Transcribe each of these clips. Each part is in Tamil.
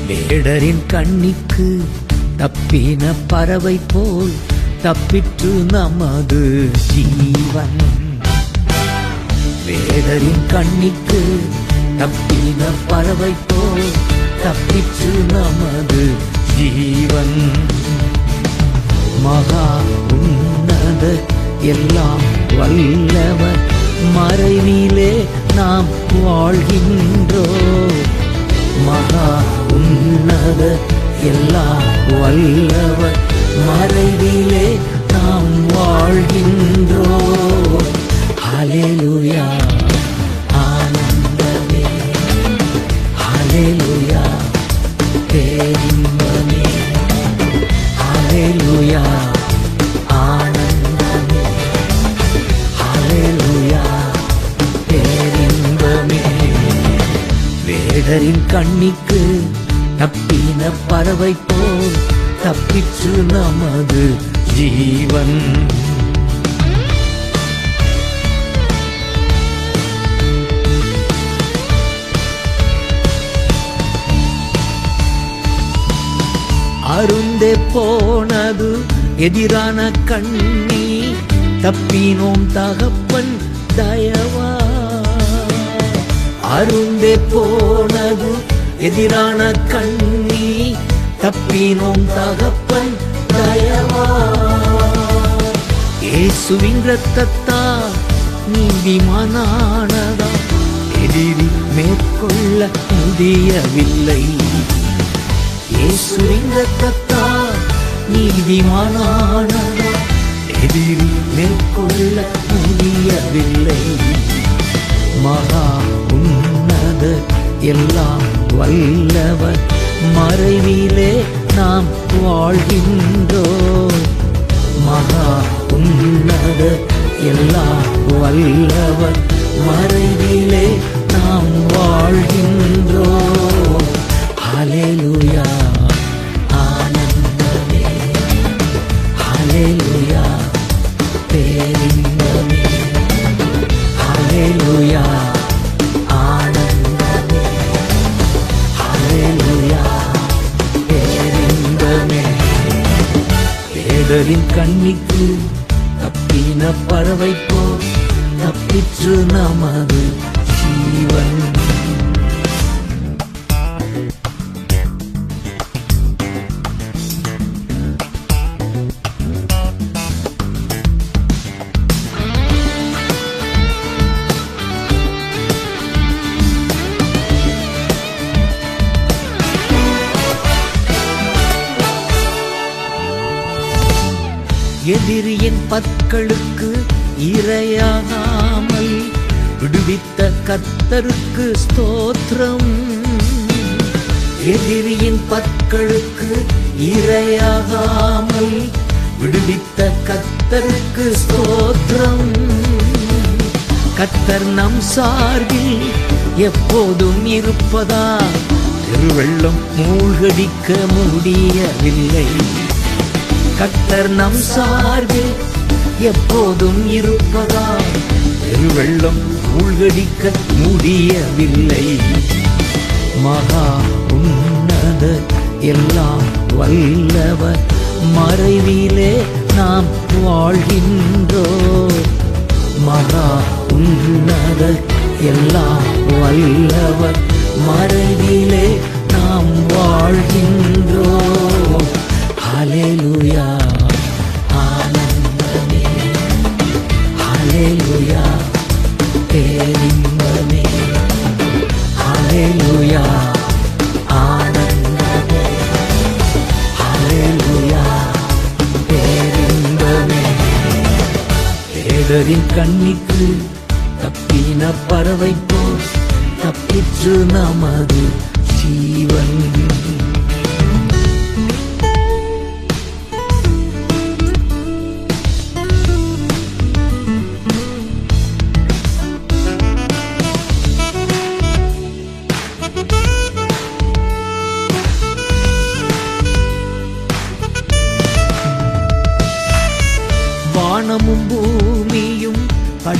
வேடரின் கண்ணிக்கு தப்பின பறவை போல் தப்பிற்று நமது ஜீவன். வேடரின் கண்ணிக்கு தப்பின பறவை போல் தப்பிற்று நமது ஜீவன். மகா உன்னத எல்லாம் வல்லவர் மறைவிலே நாம் வாழ்கின்றோம். மகா உன்னத எல்லாம் வல்லவர் மறைவிலே நாம் வாழ்கின்றோம். ஹல்லேலூயா ஆனந்தமே, ஹல்லேலூயா பேரின்பமே, ஹல்லேலூயா ஆனந்தமே, ஹல்லேலூயா பேரின்பமே. வேடரின் கண்ணிக்கு தப்பின பறவை போல் தப்பிற்று நமது ஜீவன். அருந்தே போனது எதிரான கண்ணி, தப்பினோம் தகப்பன் தயவா. அருந்தே போனது எதிரான கண்ணி, தப்பினோம் தகப்பன் தயவா. இயேசுவின் இரத்தத்தால் நீதிமானானதா எதிரி மேற்கொள்ள முடியவில்லை. இயேசுவின் இரத்தத்தால் நீதிமானானதா எதிரி மேற்கொள்ள முடியவில்லை. மகா உன்னத எல்லாம் வல்லவர் மறைவிலே நாம் வாழ்கின்றோம். மகா உன்னத எல்லாம் வல்லவர் மறைவிலே நாம் வாழ்கின்றோம். ஹல்லேலூயா ஆனந்தமே, ஹல்லேலூயா பேரின்பமே, ஹல்லேலூயா ஆனந்தமே, ஹல்லேலூயா பேரின்பமே. வேடரின் கண்ணிக்கு தப்பின பறவை போல் தப்பிற்று நமது ஜீவன். எதிரியின் பற்களுக்கு இரையாகாமல் விடுவித்த கர்த்தருக்கு ஸ்தோத்திரம். எதிரியின் பற்களுக்கு இரையாகாமல் விடுவித்த கர்த்தருக்கு ஸ்தோத்திரம். கர்த்தர் நம் சார்பில் எப்போதும் இருப்பதா திருவெள்ளம் மூழ்கடிக்க முடியவில்லை. கர்த்தர் நம் சார்பில் எப்போதும் இருப்பதா பெருவெள்ளம் மூழ்கடிக்க முடியவில்லை. மகா உன்னத எல்லாம் வல்லவர் மறைவிலே நாம் வாழ்கின்றோம். மகா உன்னத எல்லாம் வல்லவர் மறைவிலே நாம் வாழ்கின்றோம். ஹல்லேலூயா ஆனந்தமே, ஹல்லேலூயா பேரின்பமே, ஹல்லேலூயா ஆனந்தமே, ஹல்லேலூயா பேரின்பமே. வேடரின் கண்ணிக்கு தப்பின பறவை போல் தப்பிற்று நமது ஜீவன்.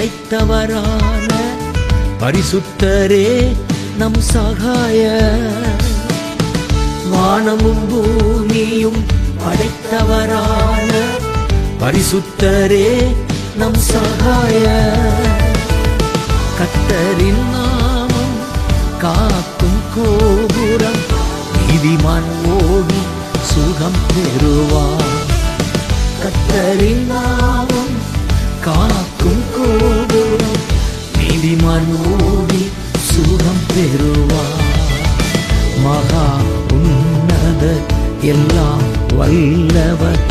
படைத்தவரான பரிசுத்தரே நம் சகாய. வானமும் பூமியும் படைத்தவரான பரிசுத்தரே நம் சகாய. கர்த்தரின் நாமம் காக்கும் கோபுரம், நீதிமான் ஓடி சுகம் பெறுவார். கர்த்தரின் நாமம் காக்கும் கோபுரம், நீதிமான் ஓடி சுகம் பெறுவார். மகா உன்னத எல்லாம் வல்லவர்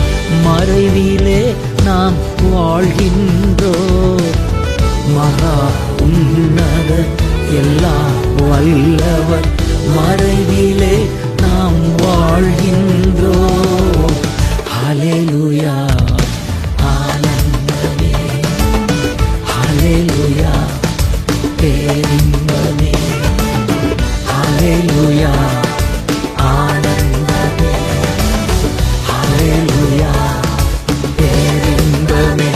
மறைவிலே நாம் வாழ்கின்றோம். மகா உன்னத எல்லாம் வல்லவர் மறைவிலே நாம் வாழ்கின்றோம். ஹல்லேலூயா, ஆனந்தமே. ஹல்லேலூயா, பேரின்பமே. ஹல்லேலூயா, ஆனந்தமே. ஹல்லேலூயா, பேரின்பமே.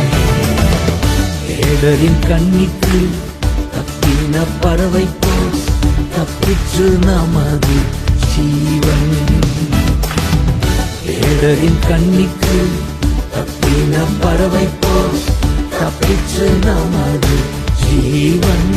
தேடரின் கண்ணிக்கு தப்பின பறவை போல் தப்பிற்று நமது ஜீவன். தேடரின் கண்ணிக்கு தப்பின பறவை போல் தப்பிற்று நமது ஜீவன்.